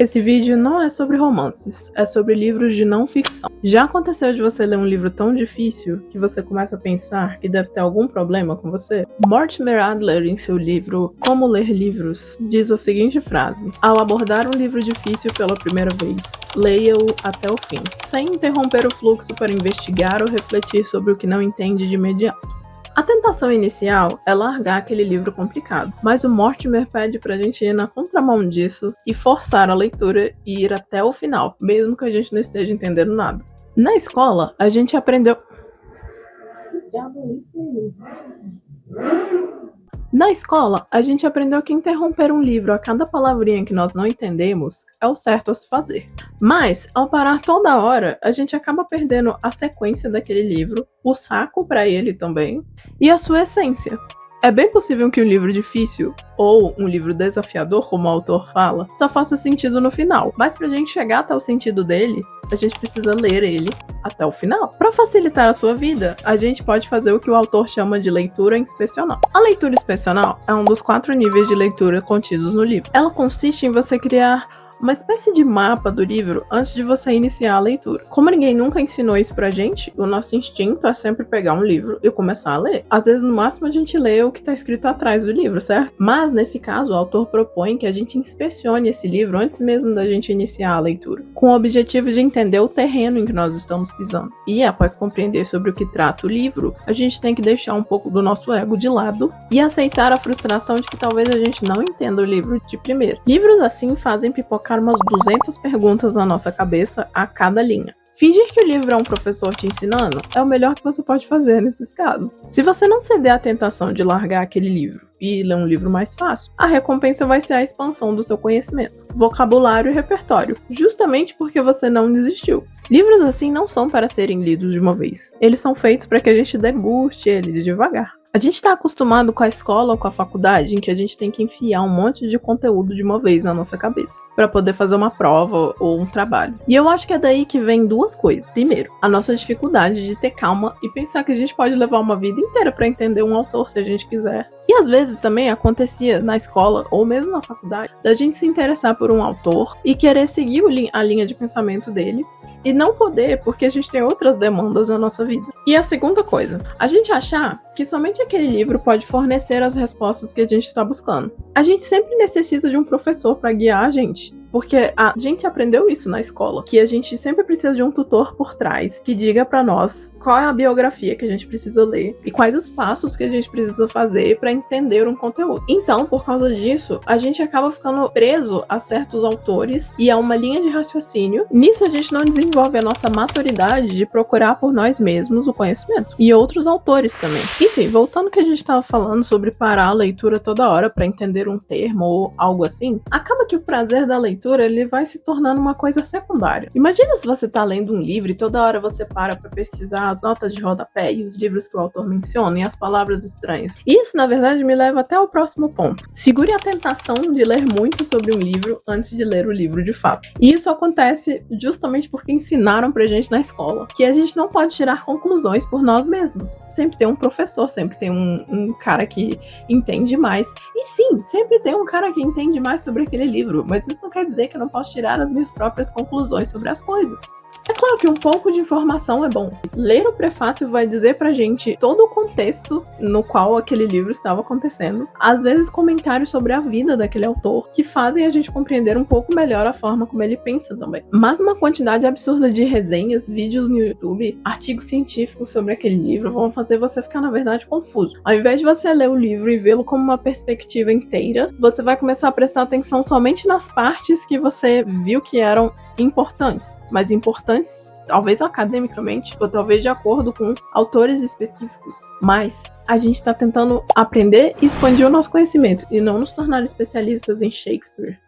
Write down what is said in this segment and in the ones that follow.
Esse vídeo não é sobre romances, é sobre livros de não ficção. Já aconteceu de você ler um livro tão difícil que você começa a pensar que deve ter algum problema com você? Mortimer Adler, em seu livro Como Ler Livros, diz a seguinte frase: ao abordar um livro difícil pela primeira vez, leia-o até o fim, sem interromper o fluxo para investigar ou refletir sobre o que não entende de imediato. A tentação inicial é largar aquele livro complicado, mas o Mortimer pede pra gente ir na contramão disso e forçar a leitura e ir até o final, mesmo que a gente não esteja entendendo nada. Na escola, a gente aprendeu... que interromper um livro a cada palavrinha que nós não entendemos é o certo a se fazer. Mas, ao parar toda hora, a gente acaba perdendo a sequência daquele livro, o saco para ele também, e a sua essência. É bem possível que um livro difícil, ou um livro desafiador, como o autor fala, só faça sentido no final. Mas pra gente chegar até o sentido dele, a gente precisa ler ele até o final. Para facilitar a sua vida, a gente pode fazer o que o autor chama de leitura inspecional. A leitura inspecional é um dos 4 níveis de leitura contidos no livro. Ela consiste em você criar uma espécie de mapa do livro antes de você iniciar a leitura. Como ninguém nunca ensinou isso pra gente, o nosso instinto é sempre pegar um livro e começar a ler. Às vezes, no máximo, a gente lê o que tá escrito atrás do livro, certo? Mas, nesse caso, o autor propõe que a gente inspecione esse livro antes mesmo da gente iniciar a leitura, com o objetivo de entender o terreno em que nós estamos pisando. E, após compreender sobre o que trata o livro, a gente tem que deixar um pouco do nosso ego de lado e aceitar a frustração de que talvez a gente não entenda o livro de primeira. Livros assim fazem pipocar umas 200 perguntas na nossa cabeça a cada linha. Fingir que o livro é um professor te ensinando é o melhor que você pode fazer nesses casos. Se você não ceder à tentação de largar aquele livro e ler um livro mais fácil, a recompensa vai ser a expansão do seu conhecimento, vocabulário e repertório, justamente porque você não desistiu. Livros assim não são para serem lidos de uma vez. Eles são feitos para que a gente deguste ele devagar. A gente está acostumado com a escola ou com a faculdade em que a gente tem que enfiar um monte de conteúdo de uma vez na nossa cabeça para poder fazer uma prova ou um trabalho. E eu acho que é daí que vem 2 coisas. Primeiro, a nossa dificuldade de ter calma e pensar que a gente pode levar uma vida inteira para entender um autor se a gente quiser. E às vezes também acontecia na escola ou mesmo na faculdade da gente se interessar por um autor e querer seguir a linha de pensamento dele e não poder porque a gente tem outras demandas na nossa vida. E a segunda coisa, a gente achar que somente aquele livro pode fornecer as respostas que a gente está buscando. A gente sempre necessita de um professor para guiar a gente. Porque a gente aprendeu isso na escola, que a gente sempre precisa de um tutor por trás que diga pra nós qual é a biografia que a gente precisa ler e quais os passos que a gente precisa fazer pra entender um conteúdo. Então, por causa disso, a gente acaba ficando preso a certos autores e a uma linha de raciocínio. Nisso, a gente não desenvolve a nossa maturidade de procurar por nós mesmos o conhecimento. E outros autores também. Enfim, voltando ao que a gente estava falando sobre parar a leitura toda hora pra entender um termo ou algo assim, acaba que o prazer da leitura ele vai se tornando uma coisa secundária. Imagina se você tá lendo um livro e toda hora você para pesquisar as notas de rodapé e os livros que o autor menciona e as palavras estranhas. Isso, na verdade, me leva até ao próximo ponto. Segure a tentação de ler muito sobre um livro antes de ler o livro de fato. E isso acontece justamente porque ensinaram pra gente na escola que a gente não pode tirar conclusões por nós mesmos. Sempre tem um professor, sempre tem um cara que entende mais. E sim, sempre tem um cara que entende mais sobre aquele livro, mas isso não quer dizer que eu não posso tirar as minhas próprias conclusões sobre as coisas. É claro que um pouco de informação é bom. Ler o prefácio vai dizer pra gente todo o contexto no qual aquele livro estava acontecendo. Às vezes comentários sobre a vida daquele autor que fazem a gente compreender um pouco melhor a forma como ele pensa também. Mas uma quantidade absurda de resenhas, vídeos no YouTube, artigos científicos sobre aquele livro vão fazer você ficar, na verdade, confuso. Ao invés de você ler o livro e vê-lo como uma perspectiva inteira, você vai começar a prestar atenção somente nas partes que você viu que eram importantes, mas importantes talvez academicamente, ou talvez de acordo com autores específicos. Mas a gente está tentando aprender e expandir o nosso conhecimento, e não nos tornar especialistas em Shakespeare.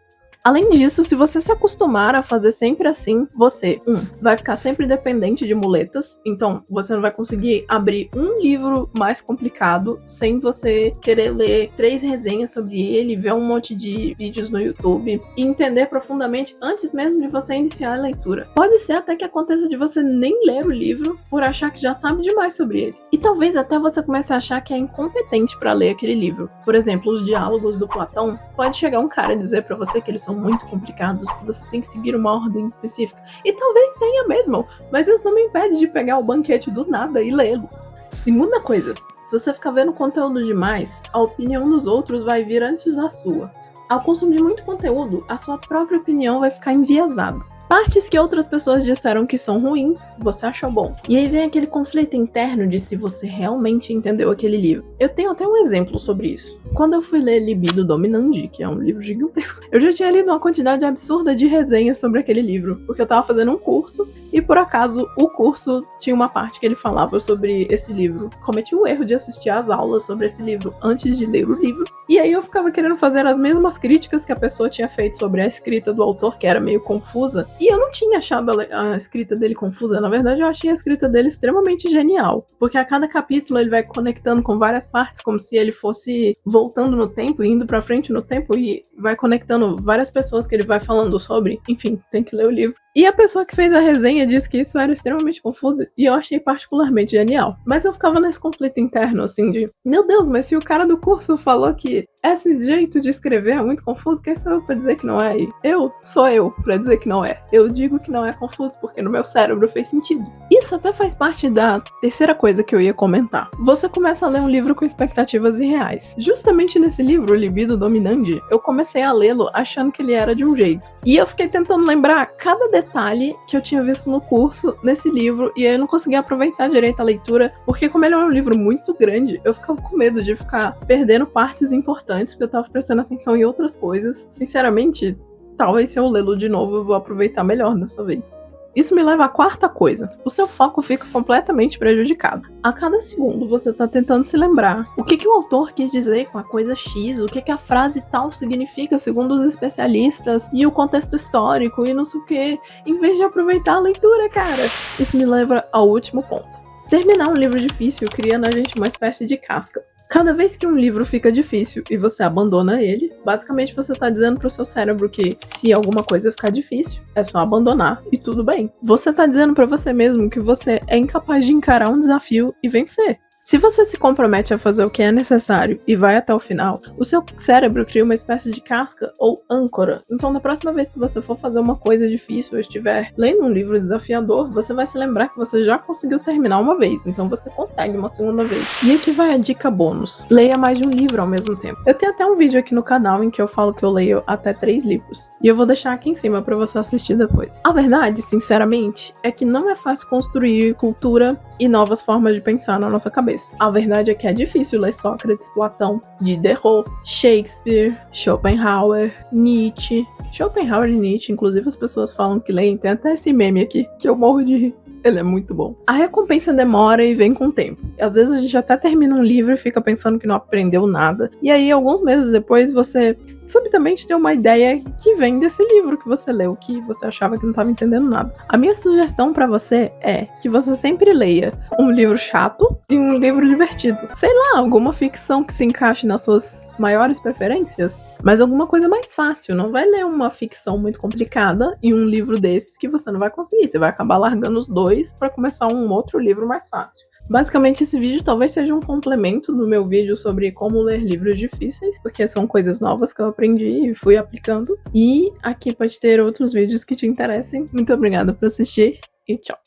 Além disso, se você se acostumar a fazer sempre assim, você, vai ficar sempre dependente de muletas, então você não vai conseguir abrir um livro mais complicado sem você querer ler 3 resenhas sobre ele, ver um monte de vídeos no YouTube e entender profundamente antes mesmo de você iniciar a leitura. Pode ser até que aconteça de você nem ler o livro por achar que já sabe demais sobre ele. E talvez até você comece a achar que é incompetente para ler aquele livro. Por exemplo, os diálogos do Platão, pode chegar um cara e dizer para você que eles são são muito complicados, que você tem que seguir uma ordem específica. E talvez tenha mesmo, mas isso não me impede de pegar o banquete do nada e lê-lo. Segunda coisa, se você ficar vendo conteúdo demais, a opinião dos outros vai vir antes da sua. Ao consumir muito conteúdo, a sua própria opinião vai ficar enviesada. Partes que outras pessoas disseram que são ruins, você achou bom. E aí vem aquele conflito interno de se você realmente entendeu aquele livro. Eu tenho até um exemplo sobre isso. Quando eu fui ler Libido Dominandi, que é um livro gigantesco, eu já tinha lido uma quantidade absurda de resenhas sobre aquele livro, porque eu tava fazendo um curso e por acaso o curso tinha uma parte que ele falava sobre esse livro. Cometi o erro de assistir às aulas sobre esse livro antes de ler o livro, e aí eu ficava querendo fazer as mesmas críticas que a pessoa tinha feito sobre a escrita do autor, que era meio confusa. E eu não tinha achado a escrita dele confusa, na verdade eu achei a escrita dele extremamente genial, porque a cada capítulo ele vai conectando com várias partes, como se ele fosse voltando no tempo, indo pra frente no tempo, e vai conectando várias pessoas que ele vai falando sobre, enfim, tem que ler o livro. E a pessoa que fez a resenha disse que isso era extremamente confuso, e eu achei particularmente genial. Mas eu ficava nesse conflito interno, assim, de meu Deus, mas se o cara do curso falou que esse jeito de escrever é muito confuso, quem sou eu pra dizer que não é? Eu sou eu pra dizer que não é. Eu digo que não é confuso porque no meu cérebro fez sentido. Isso até faz parte da terceira coisa que eu ia comentar. Você começa a ler um livro com expectativas irreais. Justamente nesse livro, Libido Dominandi, eu comecei a lê-lo achando que ele era de um jeito. E eu fiquei tentando lembrar cada detalhe que eu tinha visto no curso nesse livro, e aí eu não conseguia aproveitar direito a leitura, porque como ele é um livro muito grande, eu ficava com medo de ficar perdendo partes importantes, porque eu tava prestando atenção em outras coisas. Sinceramente, talvez se eu lê-lo de novo eu vou aproveitar melhor dessa vez. Isso me leva à quarta coisa. O seu foco fica completamente prejudicado. A cada segundo você tá tentando se lembrar o que o autor quis dizer com a coisa X, o que a frase tal significa segundo os especialistas, e o contexto histórico e não sei o que, em vez de aproveitar a leitura, cara. Isso me leva ao último ponto. Terminar um livro difícil cria na gente uma espécie de casca. Cada vez que um livro fica difícil e você abandona ele, basicamente você tá dizendo pro seu cérebro que se alguma coisa ficar difícil, é só abandonar e tudo bem. Você tá dizendo pra você mesmo que você é incapaz de encarar um desafio e vencer. Se você se compromete a fazer o que é necessário e vai até o final, o seu cérebro cria uma espécie de casca ou âncora. Então, na próxima vez que você for fazer uma coisa difícil ou estiver lendo um livro desafiador, você vai se lembrar que você já conseguiu terminar uma vez, então você consegue uma segunda vez. E aqui vai a dica bônus: leia mais de um livro ao mesmo tempo. Eu tenho até um vídeo aqui no canal em que eu falo que eu leio até 3 livros, e eu vou deixar aqui em cima pra você assistir depois. A verdade, sinceramente, é que não é fácil construir cultura e novas formas de pensar na nossa cabeça. A verdade é que é difícil ler Sócrates, Platão, Diderot, Shakespeare, Schopenhauer, Nietzsche. Schopenhauer e Nietzsche, inclusive as pessoas falam que leem, tem até esse meme aqui, que eu morro de rir. Ele é muito bom. A recompensa demora e vem com o tempo. Às vezes a gente até termina um livro e fica pensando que não aprendeu nada. E aí, alguns meses depois, você subitamente tem uma ideia que vem desse livro que você leu, que você achava que não estava entendendo nada. A minha sugestão pra você é que você sempre leia um livro chato e um livro divertido. Sei lá, alguma ficção que se encaixe nas suas maiores preferências, mas alguma coisa mais fácil. Não vai ler uma ficção muito complicada e um livro desses que você não vai conseguir. Você vai acabar largando os dois para começar um outro livro mais fácil. Basicamente, esse vídeo talvez seja um complemento do meu vídeo sobre como ler livros difíceis, porque são coisas novas que eu aprendi e fui aplicando. E aqui pode ter outros vídeos que te interessem. Muito obrigada por assistir e tchau!